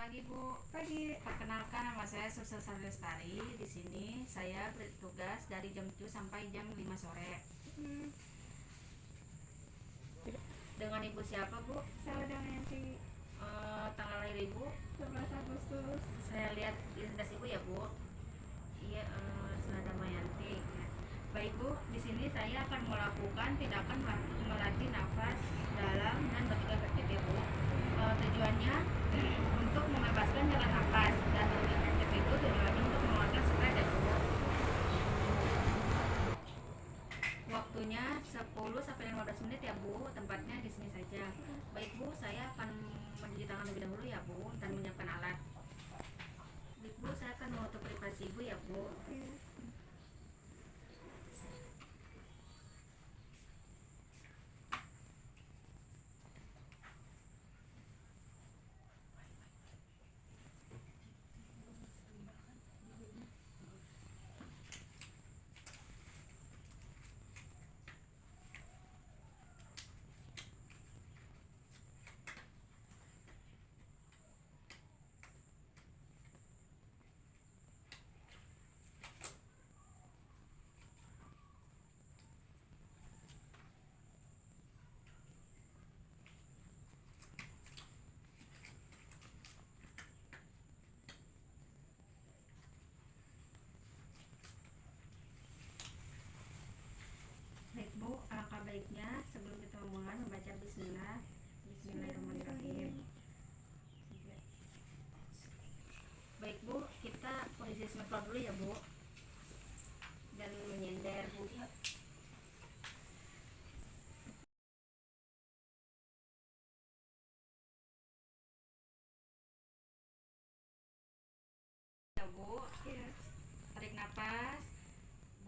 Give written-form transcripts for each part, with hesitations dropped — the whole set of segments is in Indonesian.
pagi Bu. Pagi. Perkenalkan, nama saya Susan Lestari. Di sini saya bertugas dari jam 7 sampai jam 5 sore. Hmm. Dengan Ibu siapa Bu? Saya udah nanti Tanggal lahir Ibu? 11 Agustus. Saya lihat identitas Ibu ya Bu. Iya, Senada Mayanti. Baik Bu, di sini saya akan melakukan tindakan melatih nafas dalam dan bertiga efektif ya Bu. Tujuannya untuk membebaskan jalan nafas, dan bertiga efektif itu tujuannya untuk mengeluarkan stres ya Bu. Waktunya 10 sampai 15 menit ya Bu. Tempatnya di sini saja. Baik Bu, saya akan mencuci tangan lebih dahulu ya Bu dan menyiapkan alat. Baik Bu, saya akan menutup privasi Ibu ya Bu. Baik Bu, alangkah baiknya sebelum kita mulai membaca Bismillah. Bismillahirrahmanirrahim. Baik Bu, kita posisi sempat dulu ya Bu, dan menyender Bu. Ya Bu, tarik nafas,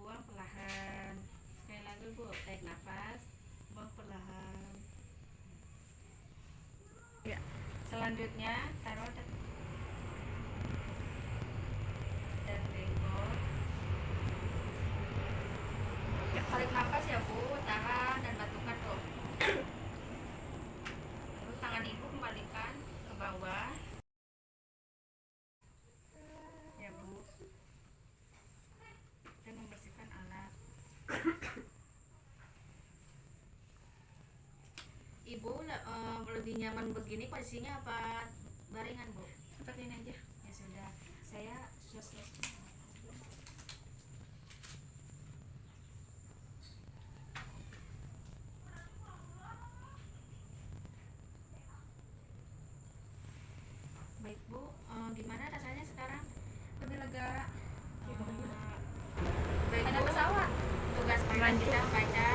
buang perlahan. Sekali lagi Bu, tarik nafas, buang perlahan. Ya. Selanjutnya taruh dan bengkok. Ya, tarik nafas ya Bu, tahan dan batukan tuh. Lalu tangan Ibu kembalikan ke bawah. Ya Bu. Dan membersihkan alat. Ibu lebih nyaman begini posisinya apa baringan Bu? Seperti ini aja. Ya sudah, saya selesai. Baik Bu, gimana rasanya sekarang? Lebih lega. Baik Ada Bu, pesawat. tugas kita baca